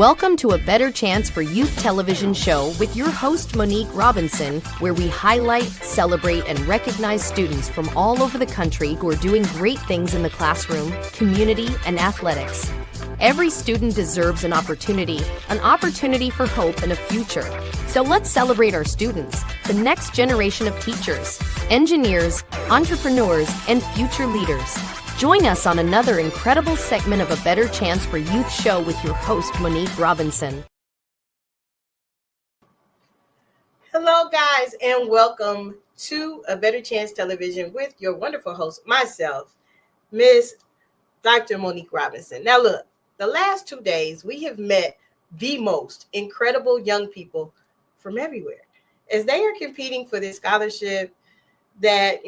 Welcome to A Better Chance for Youth television show with your host, Monique Robinson, where we highlight, celebrate, and recognize students from all over the country who are doing great things in the classroom, community, and athletics. Every student deserves an opportunity for hope and a future. So let's celebrate our students, the next generation of teachers, engineers, entrepreneurs, and future leaders. Join us on another incredible segment of A Better Chance for Youth show with your host, Monique Robinson. Hello, guys, and welcome to A Better Chance Television with your wonderful host, myself, Miss Dr. Monique Robinson. Now, look, the last 2 days, we have met the most incredible young people from everywhere as they are competing for this scholarship that,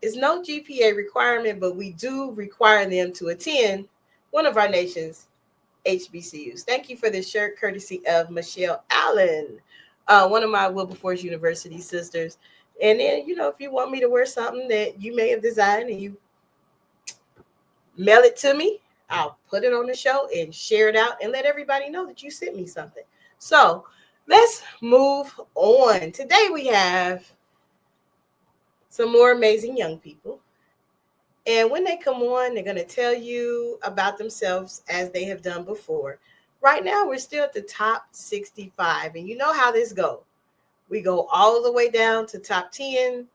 is no GPA requirement, but we do require them to attend one of our nation's HBCUs. Thank you for this shirt, courtesy of Michelle Allen, one of my Wilberforce University sisters. And then, if you want me to wear something that you may have designed and you mail it to me, I'll put it on the show and share it out and let everybody know that you sent me something. So let's move on. Today we have some more amazing young people. And when they come on, they're going to tell you about themselves as they have done before. Right now, we're still at the top 65. And you know how this goes. We go all the way down to top 10.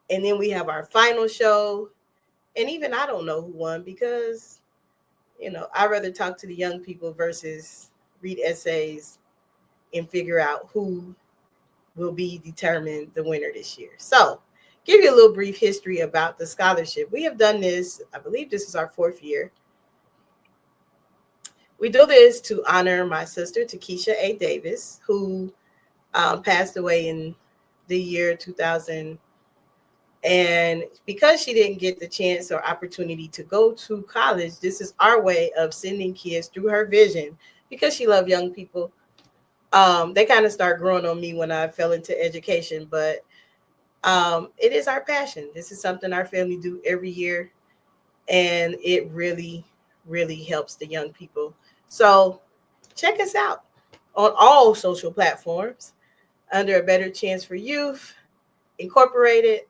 And then we have our final show. And even I don't know who won because, I'd rather talk to the young people versus read essays and figure out who will be determined the winner this year. So, give you a little brief history about the scholarship. We have done this, I believe this is our 4th year. We do this to honor my sister, Takesha A. Davis, who passed away in the year 2000. And because she didn't get the chance or opportunity to go to college, this is our way of sending kids through her vision because she loved young people. They kind of started growing on me when I fell into education, but it is our passion. This is something our family do every year, and it really, really helps the young people. So check us out on all social platforms under A Better Chance for Youth, Incorporated,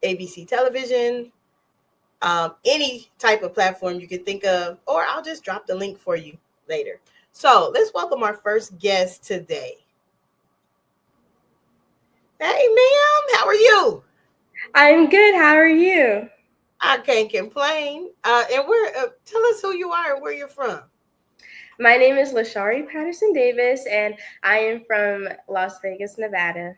ABC Television, any type of platform you can think of, or I'll just drop the link for you later. So let's welcome our first guest today. Hey, ma'am, how are you? I'm good. How are you? I can't complain. And tell us who you are and where you're from. My name is Lashari Patterson Davis, and I am from Las Vegas, Nevada.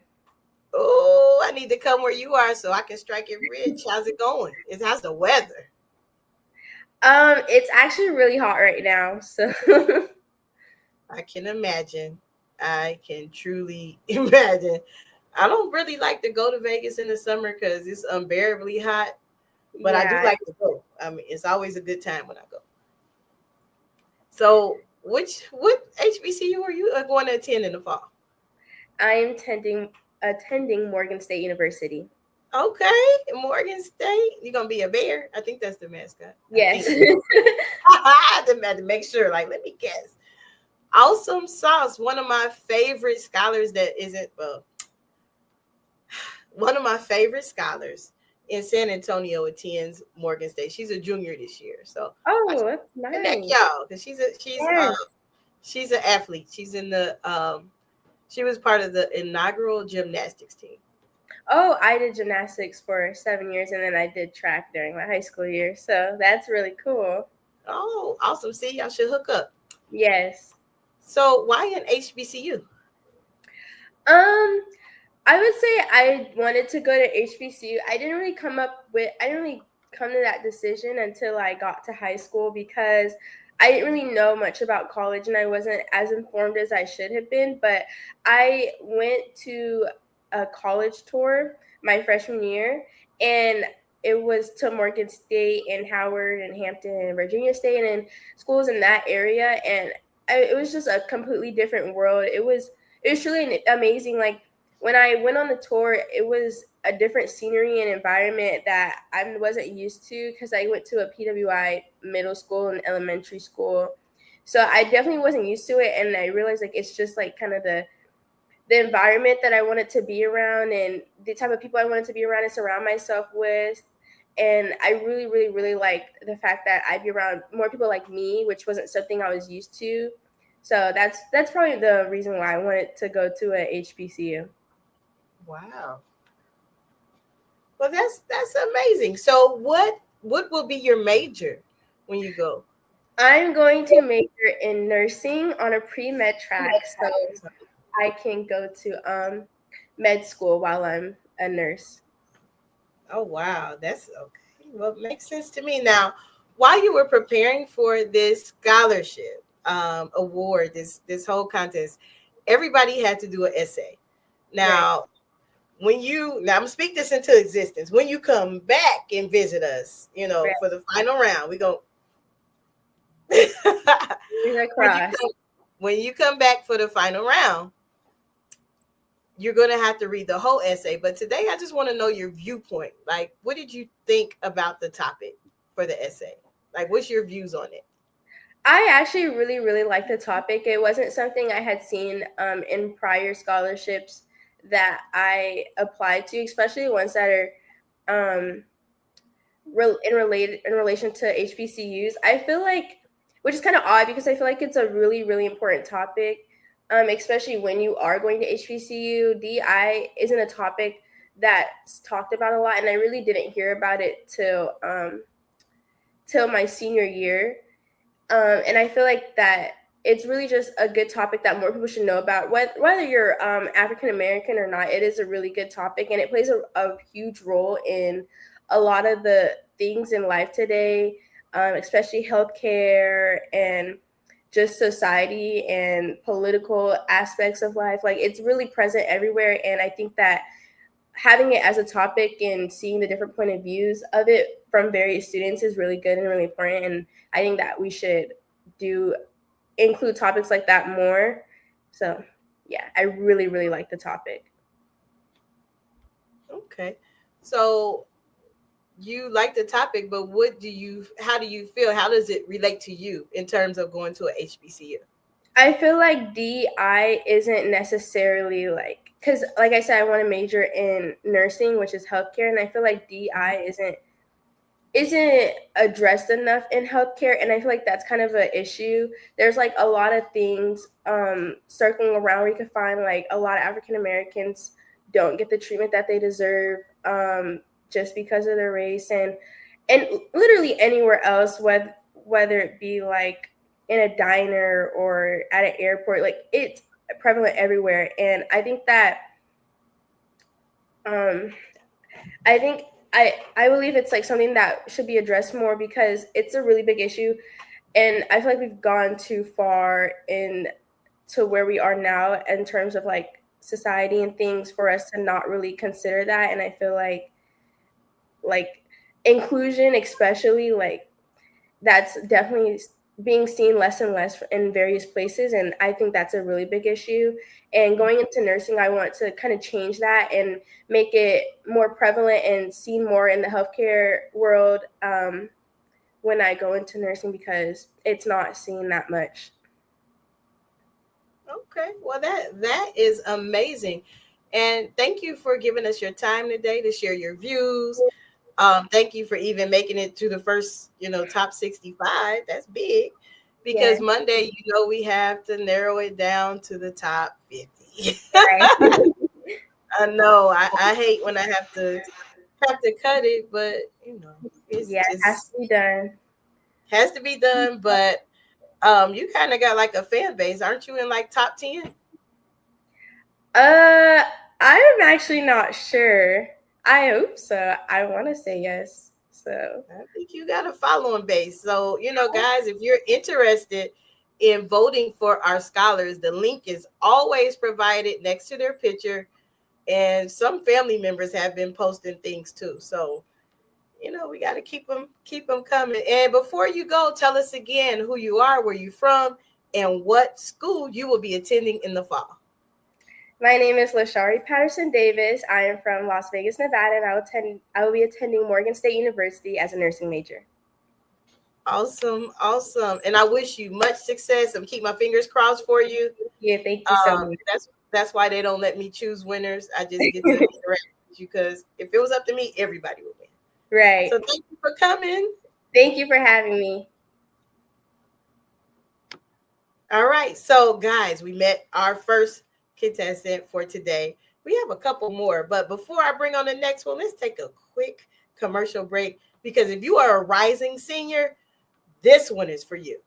Oh, I need to come where you are so I can strike it rich. How's it going? How's the weather? It's actually really hot right now, so I can imagine. I can truly imagine. I don't really like to go to Vegas in the summer because it's unbearably hot, but I do like to go. I mean, it's always a good time when I go. So, what HBCU are you going to attend in the fall? I am attending Morgan State University. Okay, Morgan State. You're gonna be a bear. I think that's the mascot. Yes. I had to make sure. Let me guess. Awesome Sauce, one of my favorite scholars one of my favorite scholars in San Antonio attends Morgan State. She's a junior this year, so that's nice. Y'all, because she's an athlete. She's in the she was part of the inaugural gymnastics team. Oh, I did gymnastics for 7 years, and then I did track during my high school year. So that's really cool. Oh, awesome! See, y'all should hook up. Yes. So why an HBCU? I would say I wanted to go to HBCU. I didn't really come to that decision until I got to high school because I didn't really know much about college and I wasn't as informed as I should have been. But I went to a college tour my freshman year, and it was to Morgan State and Howard and Hampton and Virginia State and schools in that area. And it was just a completely different world. It was truly amazing. When I went on the tour, it was a different scenery and environment that I wasn't used to because I went to a PWI middle school and elementary school. So I definitely wasn't used to it, and I realized like it's just like kind of the environment that I wanted to be around and the type of people I wanted to be around and surround myself with. And I really, really, really liked the fact that I'd be around more people like me, which wasn't something I was used to. So that's probably the reason why I wanted to go to a HBCU. Wow. Well, that's amazing. So what will be your major when you go? I'm going to major in nursing on a pre-med track, so I can go to med school while I'm a nurse. Oh wow, that's okay. Well, it makes sense to me. Now, while you were preparing for this scholarship award, this whole contest, everybody had to do an essay. Right. Now, now I'm speak this into existence. When you come back and visit us, Right. for the final round, we go. when you Across. come when you come back for the final round, you're going to have to read the whole essay. But today, I just want to know your viewpoint. Like, what did you think about the topic for the essay? Like, what's your views on it? I actually really, really like the topic. It wasn't something I had seen in prior scholarships that I applied to, especially ones that are um, in relation to HBCUs. I feel like, which is kind of odd because I feel like it's a really, really important topic, especially when you are going to HBCU. DI isn't a topic that's talked about a lot, and I really didn't hear about it till my senior year. And I feel like that it's really just a good topic that more people should know about. Whether you're African American or not, it is a really good topic, and it plays a huge role in a lot of the things in life today, especially healthcare and just society and political aspects of life. Like it's really present everywhere, and I think that having it as a topic and seeing the different point of views of it from various students is really good and really important. And I think that we should do include topics like that more. So yeah, I really, really like the topic. Okay. So you like the topic, but how do you feel? How does it relate to you in terms of going to a HBCU? I feel like DI isn't necessarily like, because like I said, I want to major in nursing, which is healthcare, and I feel like DI isn't addressed enough in healthcare, and I feel like that's kind of an issue. There's like a lot of things circling around where you can find like a lot of African Americans don't get the treatment that they deserve just because of their race, and literally anywhere else, whether it be like in a diner or at an airport, like it's prevalent everywhere. And I think that um I think I believe it's like something that should be addressed more because it's a really big issue, and I feel like we've gone too far in to where we are now in terms of like society and things for us to not really consider that. And I feel like inclusion, especially, like that's definitely being seen less and less in various places, and I think that's a really big issue. And going into nursing, I want to kind of change that and make it more prevalent and seen more in the healthcare world when I go into nursing, because it's not seen that much. Okay. Well, that is amazing. And thank you for giving us your time today to share your views. Thank you for even making it to the first, top 65. That's big because Yeah. Monday, we have to narrow it down to the top 50. Right. I know. I hate when I have to cut it, but it's Yeah, it has just to be done. has to be done. But you kind of got like a fan base, aren't you? In like top 10. Uh, I'm actually not sure. I hope so. I want to say yes. So, I think you got a following base. So, guys, if you're interested in voting for our scholars, the link is always provided next to their picture. And some family members have been posting things too. So, we got to keep them coming. And before you go, tell us again who you are, where you're from, and what school you will be attending in the fall. my name is Lashari Patterson Davis. I am from Las Vegas, Nevada, and I will be attending Morgan State University as a nursing major. Awesome, awesome. And I wish you much success and keep my fingers crossed for you. Yeah, thank you so much. That's why they don't let me choose winners. I just get to interact with you because if it was up to me, everybody would win. Right. So thank you for coming. Thank you for having me. All right. So guys, we met our first contestant for today. We have a couple more, but before I bring on the next one, let's take a quick commercial break because if you are a rising senior, this one is for you.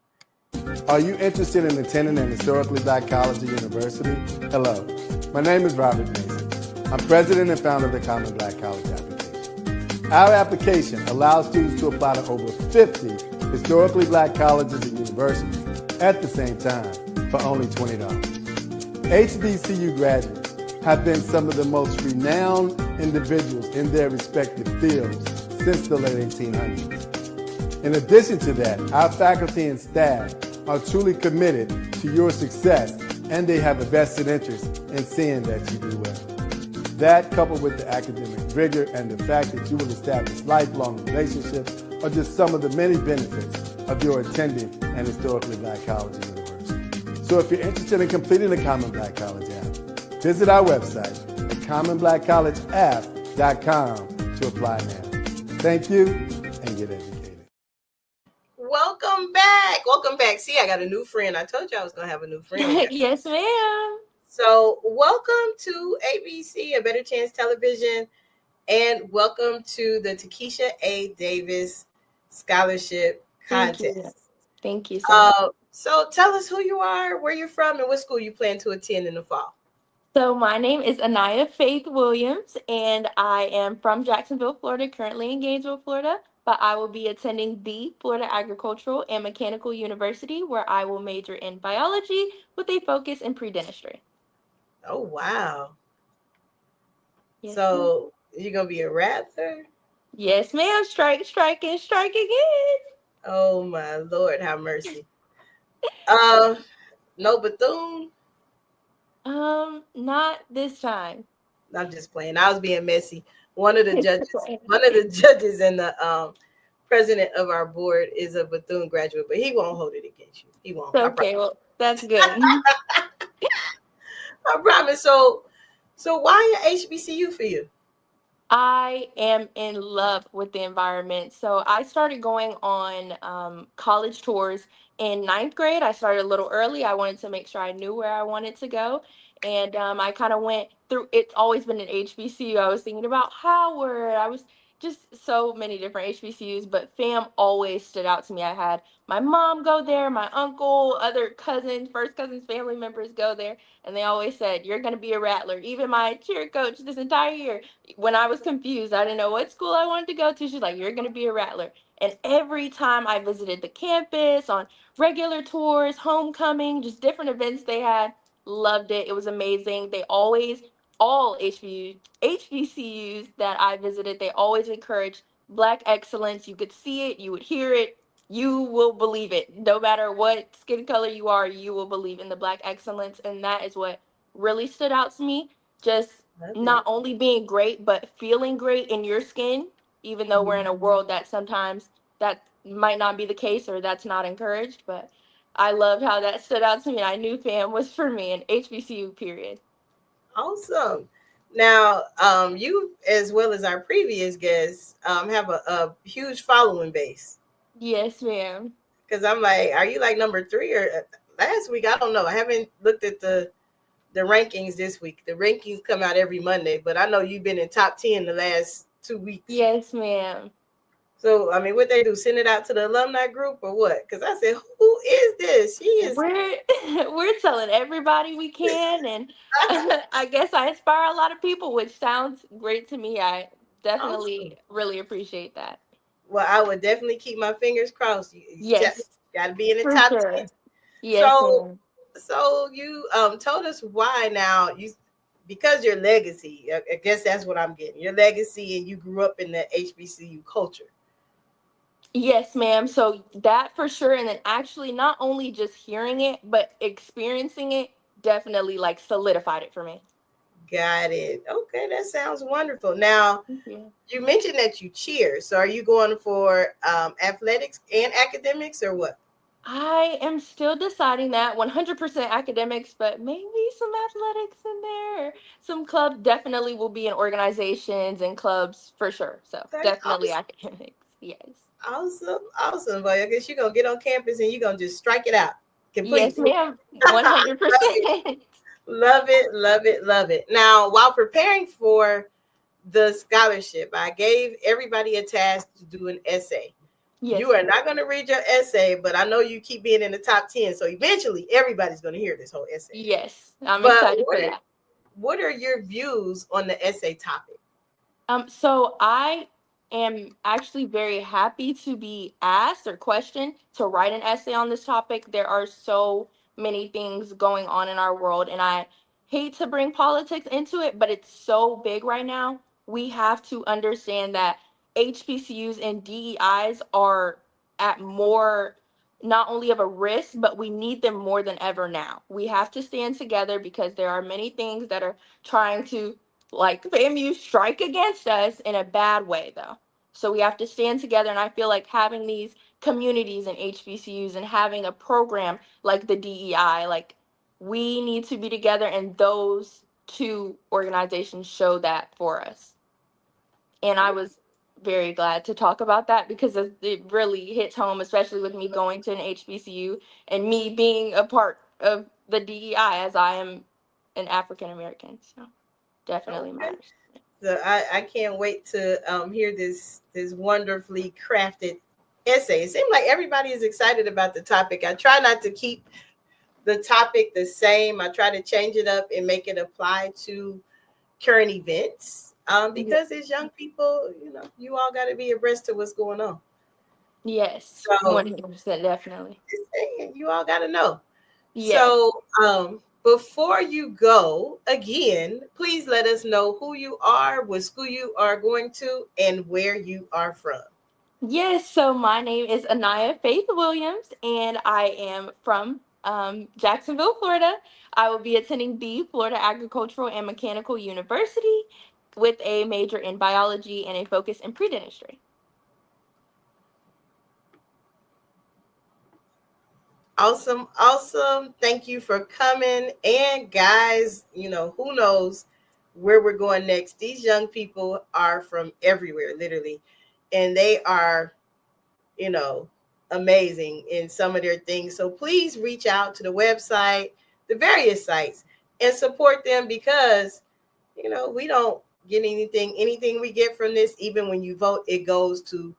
Are you interested in attending an historically black college or university? Hello, my name is Robert Mason. I'm president and founder of the Common Black College application. Our application allows students to apply to over 50 historically black colleges and universities at the same time for only $20. HBCU graduates have been some of the most renowned individuals in their respective fields since the late 1800s. In addition to that, our faculty and staff are truly committed to your success, and they have a vested interest in seeing that you do well. That, coupled with the academic rigor and the fact that you will establish lifelong relationships, are just some of the many benefits of your attending an historically black college or university. So if you're interested in completing the Common Black College app, visit our website at commonblackcollegeapp.com to apply now. Thank you, and get educated. Welcome back. Welcome back. See, I got a new friend. I told you I was going to have a new friend. Yes, ma'am. So welcome to ABC, A Better Chance Television, and welcome to the Takesha A. Davis Scholarship Contest. Thank you so much. So tell us who you are, where you're from, and what school you plan to attend in the fall. So my name is Anaya Faith Williams, and I am from Jacksonville, Florida, currently in Gainesville, Florida, but I will be attending the Florida Agricultural and Mechanical University, where I will major in biology with a focus in pre-dentistry. Oh, wow. Yes, so you're going to be a rapper? Yes, ma'am. Strike again. Oh, my Lord, have mercy. No Bethune? Not this time. I'm just playing. I was being messy. One of the judges and the president of our board is a Bethune graduate, but he won't hold it against you. He won't. Okay, well, that's good. I promise. So why a HBCU for you? I am in love with the environment. So I started going on college tours in ninth grade. I started a little early. I wanted to make sure I knew where I wanted to go. And I kind of went through, it's always been an HBCU. I was thinking about Howard. I was just so many different HBCUs, but FAM always stood out to me. I had my mom go there, my uncle, other cousins, first cousins, family members go there. And they always said, you're going to be a Rattler. Even my cheer coach this entire year, when I was confused, I didn't know what school I wanted to go to. She's like, you're going to be a Rattler. And every time I visited the campus on regular tours, homecoming, just different events they had, loved it. It was amazing. They always, all HBCUs that I visited, they always encourage Black excellence. You could see it, you would hear it, you will believe it. No matter what skin color you are, you will believe in the Black excellence. And that is what really stood out to me. Just not only being great, but feeling great in your skin, even though we're in a world that sometimes that might not be the case or that's not encouraged. But I loved how that stood out to me. I knew FAM was for me, an HBCU period. Awesome. Now, you, as well as our previous guests, have a huge following base. Yes, ma'am. Because I'm like, are you like number 3 or last week? I don't know. I haven't looked at the rankings this week. The rankings come out every Monday, but I know you've been in top 10 the last 2 weeks. Yes, ma'am. So, I mean, what they do, send it out to the alumni group or what? Because I said, who is this? She is. We're telling everybody we can, and I guess I inspire a lot of people, which sounds great to me. I definitely really appreciate that. Well, I would definitely keep my fingers crossed. Yes. Got to be in the top 10. Yes, so you told us why now. Because your legacy, I guess that's what I'm getting. Your legacy, and you grew up in the HBCU culture. Yes, ma'am. So that for sure. And then actually not only just hearing it, but experiencing it definitely like solidified it for me. Got it. Okay, that sounds wonderful. Now, Yeah. you mentioned that you cheer. So are you going for athletics and academics or what? I am still deciding that 100% academics, but maybe some athletics in there. Some clubs definitely will be in organizations and clubs for sure. So Okay, definitely academics. Yes. awesome, awesome. Well, I guess you're going to get on campus and you're going to just strike it out Yes, completely. ma'am. Love it, 100%. love it, love it, love it. Now, while preparing for the scholarship, I gave everybody a task to do an essay. Yes. You are not going to read your essay, but I know you keep being in the top 10. So eventually everybody's going to hear this whole essay. Yes. I'm But excited for that. what are your views on the essay topic? So I am actually very happy to be asked or questioned to write an essay on this topic. There are so many things going on in our world, and I hate to bring politics into it, but it's so big right now. We have to understand that HBCUs and DEIs are at more not only of a risk, but we need them more than ever now. We have to stand together because there are many things that are trying to like FAMU strike against us in a bad way though. So we have to stand together, and I feel like having these communities and HBCUs and having a program like the DEI, like we need to be together, and those two organizations show that for us. And I was very glad to talk about that because it really hits home, especially with me going to an HBCU and me being a part of the DEI as I am an African American. So definitely Okay. matters. So I can't wait to hear this wonderfully crafted essay. It seems like everybody is excited about the topic. I try not to keep the topic the same. I try to change it up and make it apply to current events because as young people, you all got to be abreast of what's going on. Yes, So 100%, definitely. you all got to know. Yes. So before you go, again, please let us know who you are, what school you are going to, and where you are from. Yes, so my name is Anaya Faith Williams, and I am from Jacksonville, Florida. I will be attending the Florida Agricultural and Mechanical University with a major in biology and a focus in pre-dentistry. Awesome, awesome. Thank you for coming. And guys, who knows where we're going next? These young people are from everywhere, literally. And they are, amazing in some of their things. So please reach out to the website, the various sites, and support them because, we don't get anything we get from this, even when you vote, it goes to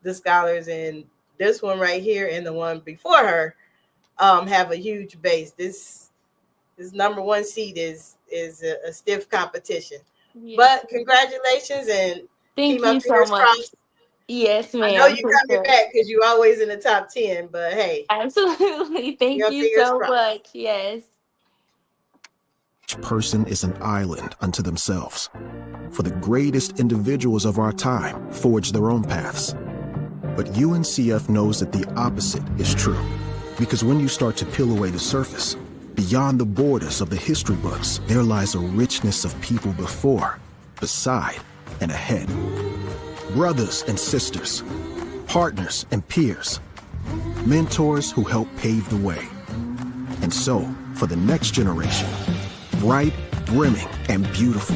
the scholars. And this one right here and the one before her have a huge base. This number one seat is a stiff competition. Yes. But congratulations and Thank keep my you fingers so much. crossed. Yes, ma'am. I know you're for coming sure. back because you're always in the top 10, but hey. Absolutely. Thank Your you fingers so crossed. much. Yes. Each person is an island unto themselves. For the greatest individuals of our time forge their own paths. But UNCF knows that the opposite is true. Because when you start to peel away the surface, beyond the borders of the history books, there lies a richness of people before, beside, and ahead. Brothers and sisters, partners and peers, mentors who help pave the way. And so, for the next generation, bright, brimming, and beautiful,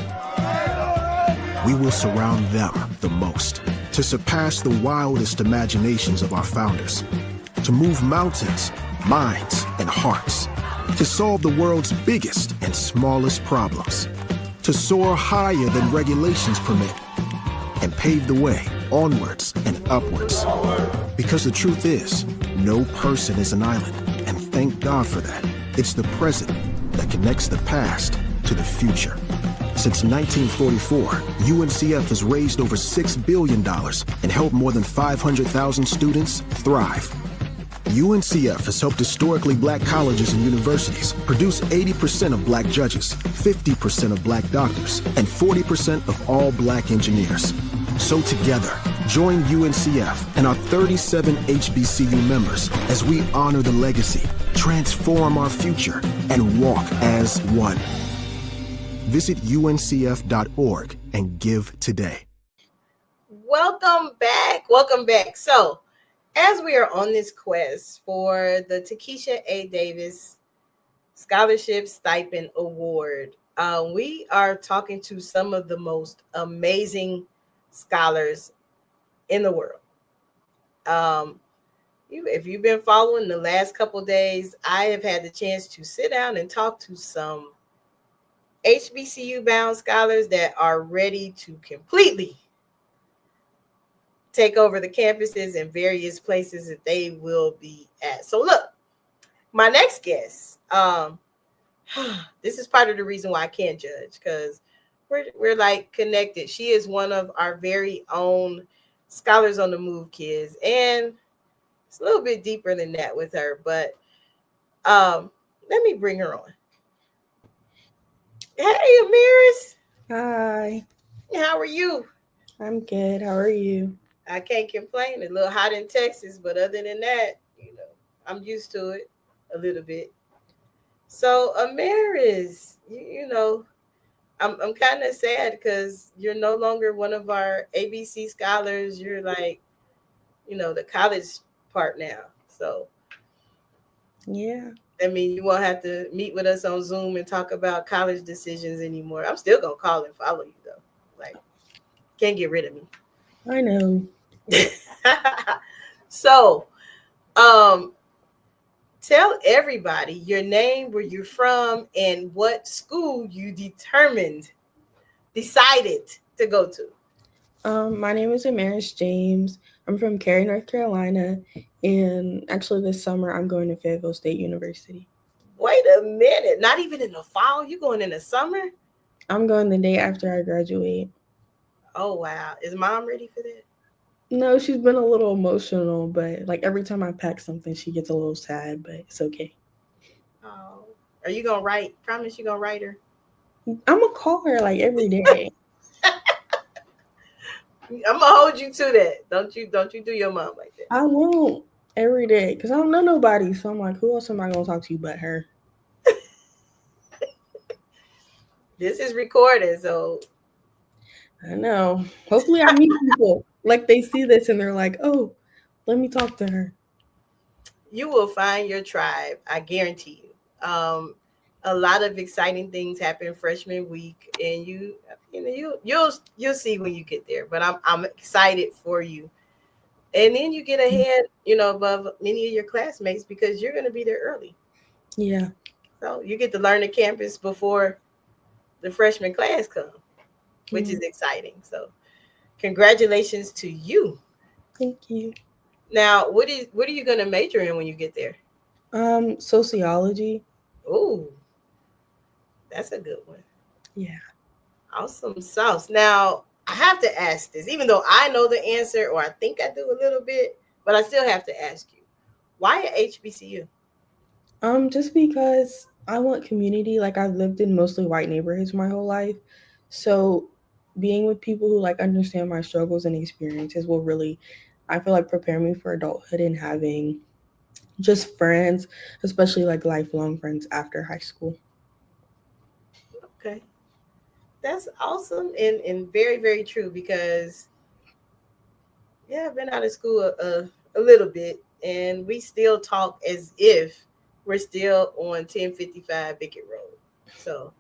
we will surround them the most to surpass the wildest imaginations of our founders, to move mountains, minds, and hearts, to solve the world's biggest and smallest problems, to soar higher than regulations permit, and pave the way onwards and upwards. Because the truth is, no person is an island, and thank God for that. It's the present that connects the past to the future. Since 1944, UNCF has raised over $6 billion and helped more than 500,000 students thrive. UNCF has helped historically black colleges and universities produce 80% of black judges, 50% of black doctors, and 40% of all black engineers. So together, join UNCF and our 37 HBCU members as we honor the legacy, transform our future, and walk as one. Visit uncf.org and give today. Welcome back. Welcome back. So, as we are on this quest for the Takesha A. Davis Scholarship Stipend Award, we are talking to some of the most amazing scholars in the world. If you've been following the last couple days, I have had the chance to sit down and talk to some HBCU bound scholars that are ready to completely take over the campuses and various places that they will be at. So look, my next guest, this is part of the reason why I can't judge, because we're like connected. She is one of our very own Scholars on the Move kids, and it's a little bit deeper than that with her, but let me bring her on. Hey, Amiris. Hi, How are you? I'm good. How are you? I can't complain. A little hot in Texas, but other than that, I'm used to it a little bit. So, Amiris, I'm kind of sad because you're no longer one of our ABC scholars. You're like, the college part now. So, Yeah, I mean, you won't have to meet with us on Zoom and talk about college decisions anymore. I'm still gonna call and follow you though. Like, can't get rid of me. I know. So, tell everybody your name, where you're from, and what school you decided to go to. My name is Amaris James. I'm from Cary, North Carolina, and actually this summer I'm going to Fayetteville State University. Wait a minute, not even in the fall? You going in the summer? I'm going the day after I graduate. Oh wow. Is mom ready for that? No, she's been a little emotional, but like every time I pack something, she gets a little sad, but it's okay. Oh. Are you gonna write? Promise you gonna write her? I'm gonna call her like every day. I'm gonna hold you to that. Don't you do your mom like that. I won't every day because I don't know nobody. So I'm like, who else am I gonna talk to but her? This is recorded, so I know. Hopefully I meet people like they see this and they're like, oh, let me talk to her. you will find your tribe. I guarantee you. A lot of exciting things happen freshman week, and you'll see when you get there. But I'm excited for you. And then you get ahead, above many of your classmates because you're going to be there early. Yeah. So you get to learn the campus before the freshman class comes, which is exciting. So congratulations to you. Thank you. Now, what are you going to major in when you get there? Sociology. Ooh, that's a good one. Yeah. Awesome sauce. Now, I have to ask this, even though I know the answer, or I think I do a little bit, but I still have to ask you, why at HBCU? Just because I want community. Like I've lived in mostly white neighborhoods my whole life. So being with people who like understand my struggles and experiences will really, I feel like, prepare me for adulthood and having just friends, especially like lifelong friends after high school. Okay. That's awesome and very, very true because, yeah, I've been out of school a little bit and we still talk as if we're still on 1055 Bickett Road. So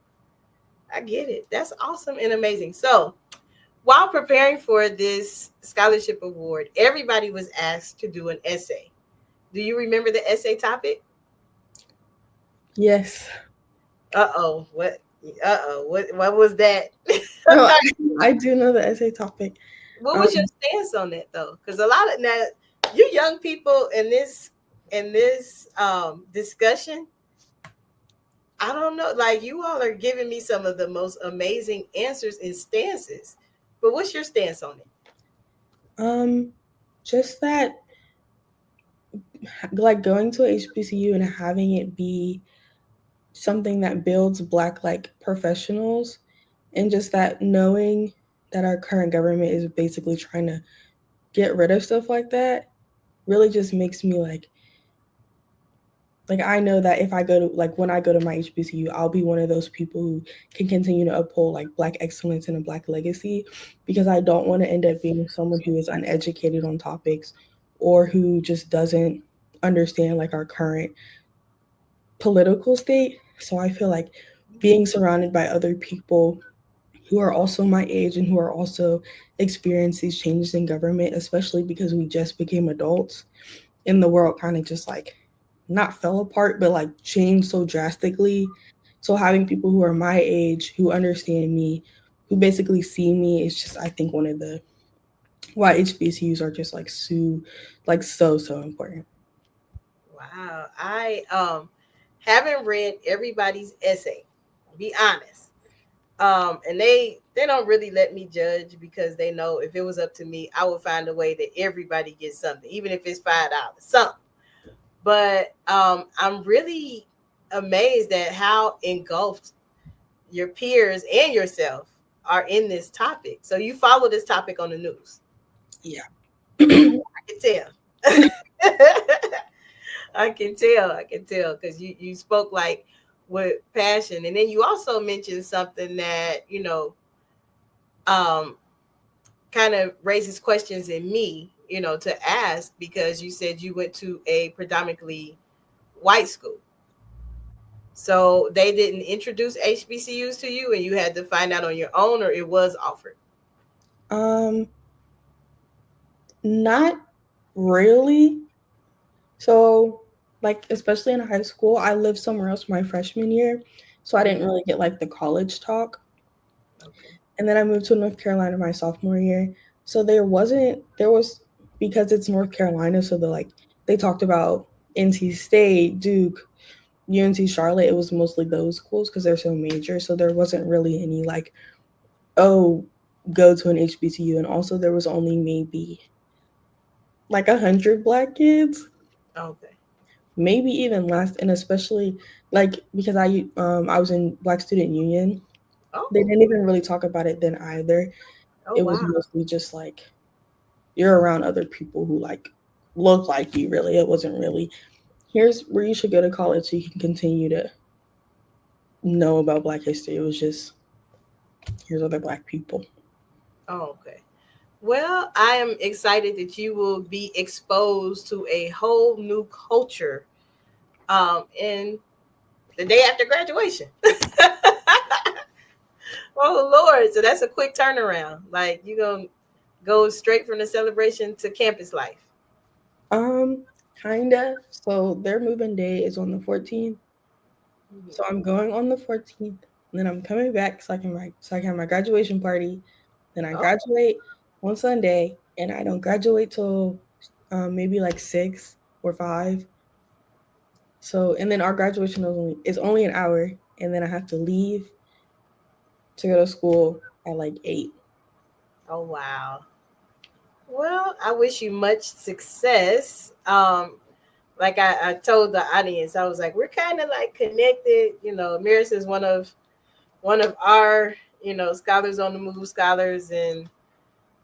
I get it. That's awesome and amazing. So while preparing for this scholarship award, everybody was asked to do an essay. Do you remember the essay topic? Yes. What was that? No, I do know the essay topic. What was your stance on that though? Because a lot of now you young people in this discussion, I don't know, like you all are giving me some of the most amazing answers and stances. But what's your stance on it? Just that like going to a HBCU and having it be something that builds Black like professionals, and just that knowing that our current government is basically trying to get rid of stuff like that really just makes me like like I know that if I go to like when I go to my HBCU, I'll be one of those people who can continue to uphold like Black excellence and a Black legacy, because I don't want to end up being someone who is uneducated on topics or who just doesn't understand like our current political state. So I feel like being surrounded by other people who are also my age and who are also experiencing these changes in government, especially because we just became adults and the world kind of just like not fell apart, but like changed so drastically. So having people who are my age, who understand me, who basically see me, is just I think one of the why HBCUs are just like so important. Wow. I haven't read everybody's essay. Be honest. And they don't really let me judge because they know if it was up to me, I would find a way that everybody gets something, even if it's $5, something. But I'm really amazed at how engulfed your peers and yourself are in this topic. So you follow this topic on the news. Yeah. I can tell. I can tell because you spoke like with passion. And then you also mentioned something that, um, kind of raises questions in me, to ask because you said you went to a predominantly white school. So they didn't introduce HBCUs to you and you had to find out on your own, or it was offered? um Not really. So, like, especially in high school, I lived somewhere else my freshman year, so I didn't really get like the college talk. Okay. And then I moved to North Carolina my sophomore year. So there was, because it's North Carolina, so they talked about NC State, Duke, UNC Charlotte. It was mostly those schools because they're so major. So there wasn't really any like, oh, go to an HBCU. And also there was only maybe like 100 Black kids, Okay. maybe even less, and especially like because I was in Black Student Union. They Oh. didn't even really talk about it then either. Oh It was wow. mostly just like you're around other people who like look like you. Really, it wasn't really here's where you should go to college so you can continue to know about Black history. It was just here's other Black people. Oh, okay. Well, I am excited that you will be exposed to a whole new culture in the day after graduation. Oh Lord. So that's a quick turnaround. Like you're gonna go straight from the celebration to campus life. Um, Kinda. So their moving day is on the 14th. So I'm going on the 14th, and then I'm coming back so I can have my graduation party. Then I Oh, graduate on Sunday, and I don't graduate till maybe like 6 or 5. So and then our graduation is only an hour, and then I have to leave to go to school at like 8. oh wow. Well, I wish you much success. Like I told the audience, I was like, we're kind of like connected. Maris is one of our, scholars on the move scholars, and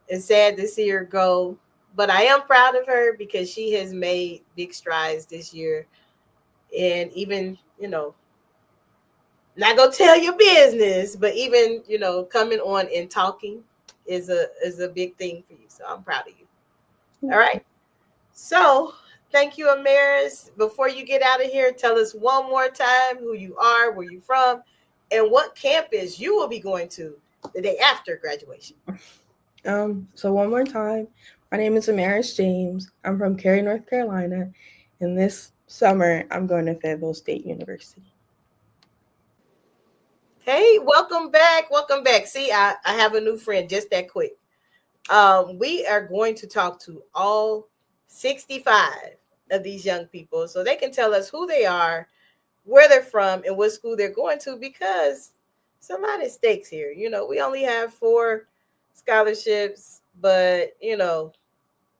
it's sad to see her go. But I am proud of her because she has made big strides this year. And even, not gonna tell your business, but even, coming on and talking is a big thing for you. So I'm proud of you. All right. So thank you, Amaris. Before you get out of here, tell us one more time who you are, where you're from, and what campus you will be going to the day after graduation. So one more time, my name is Amaris James. I'm from Cary, North Carolina, and this summer I'm going to Fayetteville State University. Hey, welcome back. Welcome back. See, I have a new friend just that quick. We are going to talk to all 65 of these young people so they can tell us who they are, where they're from, and what school they're going to, because it's a lot of stakes here. We only have 4 scholarships, but,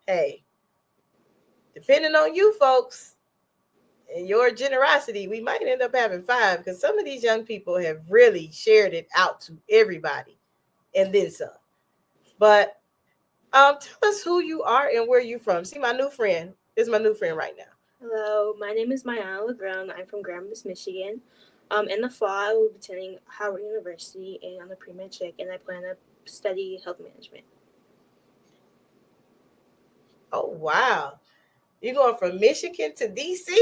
hey, depending on you folks and your generosity, we might end up having 5 because some of these young people have really shared it out to everybody and then some. But tell us who you are and where you from. See, my new friend is my new friend right now. Hello, my name is Mayana Legrone. I'm from Grand Rapids, Michigan. In the fall, I will be attending Howard University and on the pre-med check, and I plan to study health management. Oh wow. You going from Michigan to DC?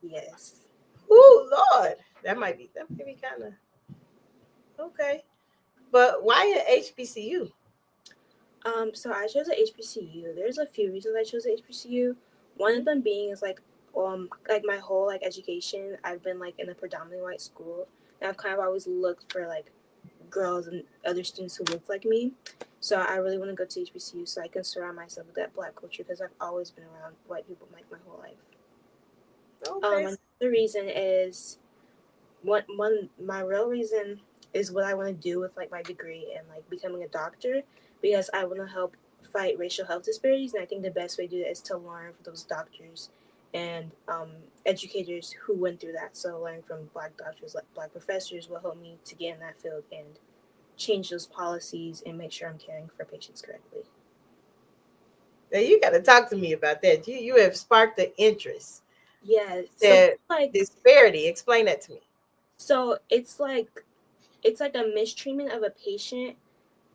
Yes. Oh Lord. That might be kind of okay. But why at HBCU? So I chose a HBCU. There's a few reasons I chose a HBCU. One of them being is like my whole like education, I've been like in a predominantly white school, and I've kind of always looked for like girls and other students who look like me. So I really want to go to HBCU so I can surround myself with that Black culture because I've always been around white people like my whole life. Okay. Another reason is my real reason is what I want to do with like my degree and like becoming a doctor, because I want to help fight racial health disparities, and I think the best way to do that is to learn from those doctors and educators who went through that. So learning from Black doctors, like Black professors, will help me to get in that field and change those policies and make sure I'm caring for patients correctly. Now you got to talk to me about that. You have sparked the interest. Yeah, so That like disparity. Explain that to me. so it's like a mistreatment of a patient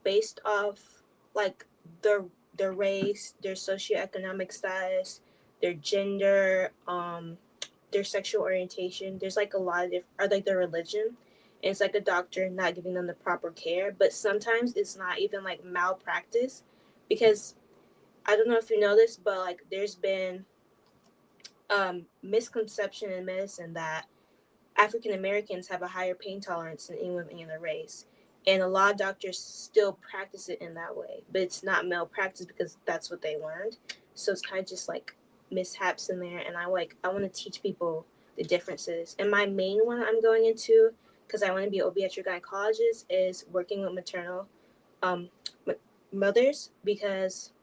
based off like their race, their socioeconomic status, their gender, their sexual orientation. There's like a lot of or like their religion. And it's like a doctor not giving them the proper care. But sometimes it's not even like malpractice, because I don't know if you know this, but like there's been misconception in medicine that African Americans have a higher pain tolerance than anyone of any other race. And a lot of doctors still practice it in that way. But it's not malpractice because that's what they learned. So it's kind of just like mishaps in there. And I want to teach people the differences. And my main one I'm going into, because I want to be an obstetric gynecologist, is working with maternal mothers, because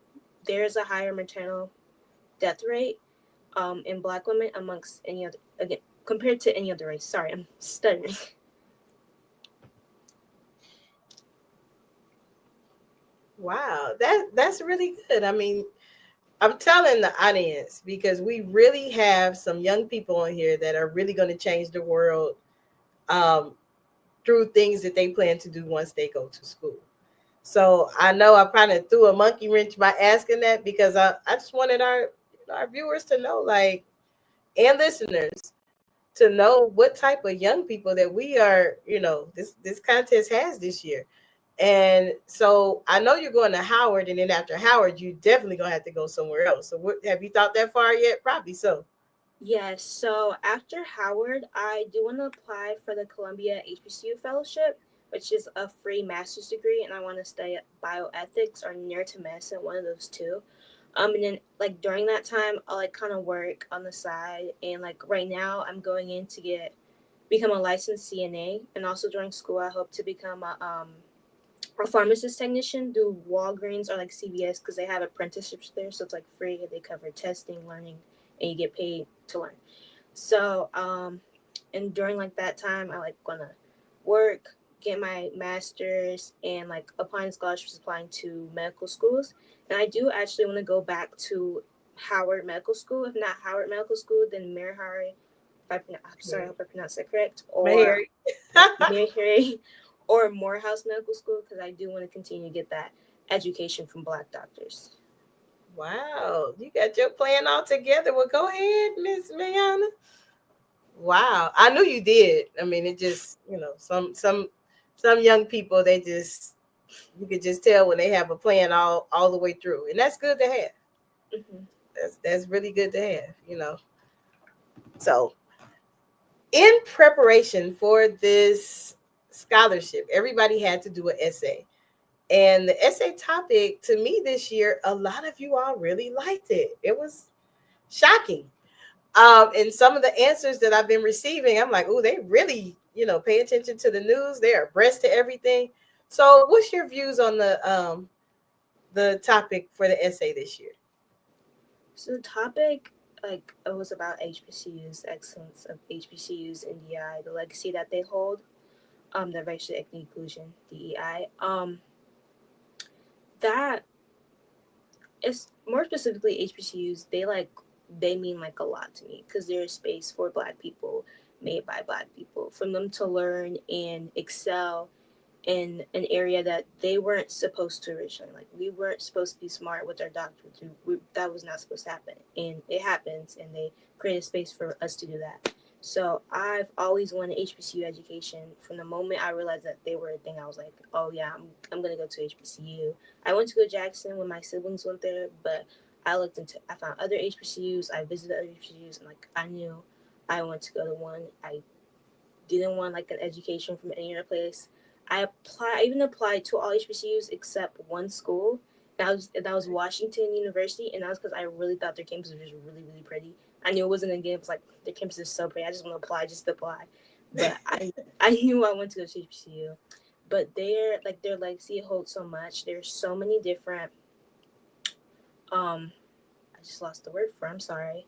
there's a higher maternal death rate in Black women amongst any other, again, compared to any other race. Sorry, I'm stuttering. Wow, that's really good. I mean, I'm telling the audience because we really have some young people on here that are really going to change the world um, through things that they plan to do once they go to school. So I know I kind of threw a monkey wrench by asking that because I just wanted our viewers to know, like, and listeners to know what type of young people that we are, this contest has this year. And so I know you're going to Howard, and then after Howard, you definitely gonna have to go somewhere else. So have you thought that far yet? Probably so. Yes, so after Howard, I do want to apply for the Columbia HBCU Fellowship, which is a free master's degree, and I want to study bioethics or near to medicine, one of those two. And then like during that time, I'll like kind of work on the side, and like right now, I'm going in to become a licensed CNA, and also during school, I hope to become a pharmacist technician, do Walgreens or like CVS, because they have apprenticeships there, so it's like free. They cover testing, learning, and you get paid to learn. So and during like that time, I like gonna work, get my master's, and like applying scholarships, applying to medical schools. And I do actually want to go back to Howard Medical School. If not Howard Medical School, then Meharry. I'm sorry, I hope I pronounced that correct. Or Mary. Meharry or Morehouse Medical School, because I do want to continue to get that education from Black doctors. Wow, you got your plan all together. Well, go ahead, Miss Mayana. Wow, I knew you did. I mean, it just, some young people, they just, you could just tell when they have a plan all the way through, and that's good to have. Mm-hmm. That's really good to have. So, in preparation for this scholarship, everybody had to do an essay. And the essay topic to me this year, a lot of you all really liked it. It was shocking. And some of the answers that I've been receiving, I'm like, oh, they really, pay attention to the news. They're abreast to everything. So what's your views on the topic for the essay this year? So the topic, like, it was about HBCUs, the excellence of HBCUs in DEI, the legacy that they hold, the racial equity inclusion, DEI. That is more specifically HBCUs. They like they mean like a lot to me because they're a space for Black people, made by Black people, for them to learn and excel in an area that they weren't supposed to originally. Like, we weren't supposed to be smart with our doctorates. That was not supposed to happen. And it happens, and they create a space for us to do that. So I've always wanted HBCU education. From the moment I realized that they were a thing, I was like, oh yeah, I'm going to go to HBCU. I went to go to Jackson when my siblings went there, but I found other HBCUs. I visited other HBCUs, and like, I knew I wanted to go to one. I didn't want like an education from any other place. I even applied to all HBCUs except one school. That was Washington University, and that was because I really thought their campus was just really, really pretty. I knew it wasn't gonna get. It was like their campus is so pretty. I just want to apply, just to apply. But I knew I wanted to go to HBCU. But their legacy holds so much. There's so many different. I just lost the word for. I'm sorry.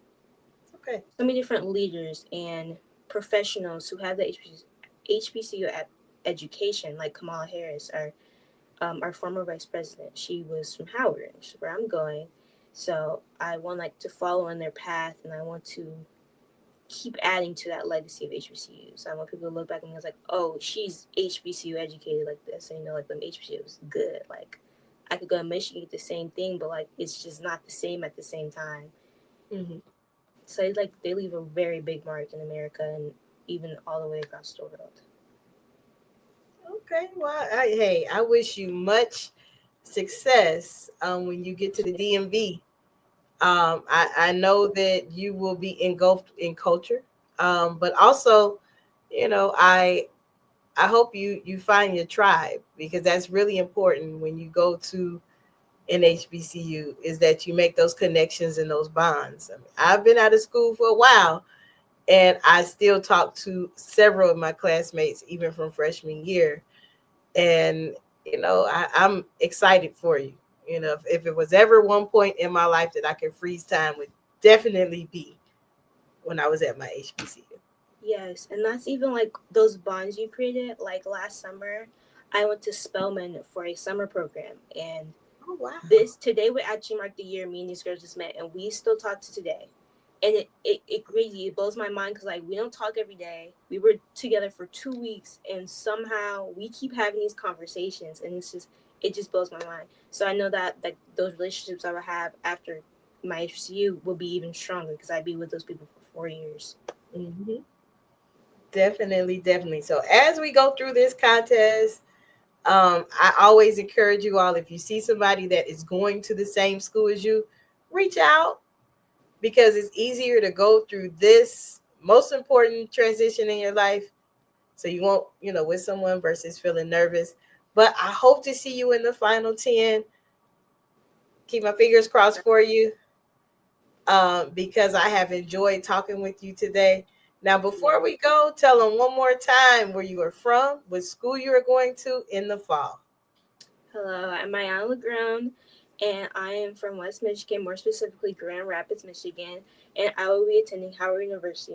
Okay. So many different leaders and professionals who have the HBCU education, like Kamala Harris, our former vice president. She was from Howard, which is where I'm going. So I want like to follow in their path, and I want to keep adding to that legacy of HBCUs. I want people to look back at me and like, oh, she's HBCU educated like this. And like them HBCU is good. Like, I could go to Michigan get the same thing, but like it's just not the same at the same time. Mm-hmm. So like they leave a very big mark in America and even all the way across the world. Okay. Well, I wish you much success when you get to the DMV. I know that you will be engulfed in culture, but also, I hope you find your tribe, because that's really important when you go to an HBCU, is that you make those connections and those bonds. I mean, I've been out of school for a while, and I still talk to several of my classmates, even from freshman year. And, I'm excited for you. If it was ever one point in my life that I could freeze time, would definitely be when I was at my HBCU. Yes, and that's even like those bonds you created. Like last summer, I went to Spelman for a summer program, and Oh, wow. this today would actually mark the year me and these girls just met, and we still talk to today. And it crazy, it blows my mind because like we don't talk every day. We were together for 2 weeks, and somehow we keep having these conversations, and it just blows my mind. So I know that like those relationships I will have after my HBCU will be even stronger because I'd be with those people for 4 years. Mm-hmm. Definitely, definitely. So as we go through this contest, I always encourage you all, if you see somebody that is going to the same school as you, reach out, because it's easier to go through this most important transition in your life, so you won't, with someone versus feeling nervous. But I hope to see you in the final 10. Keep my fingers crossed for you, because I have enjoyed talking with you today. Now, before we go, tell them one more time where you are from, what school you are going to in the fall. Hello, I'm Mayana LeGrone, and I am from West Michigan, more specifically Grand Rapids, Michigan, and I will be attending Howard University.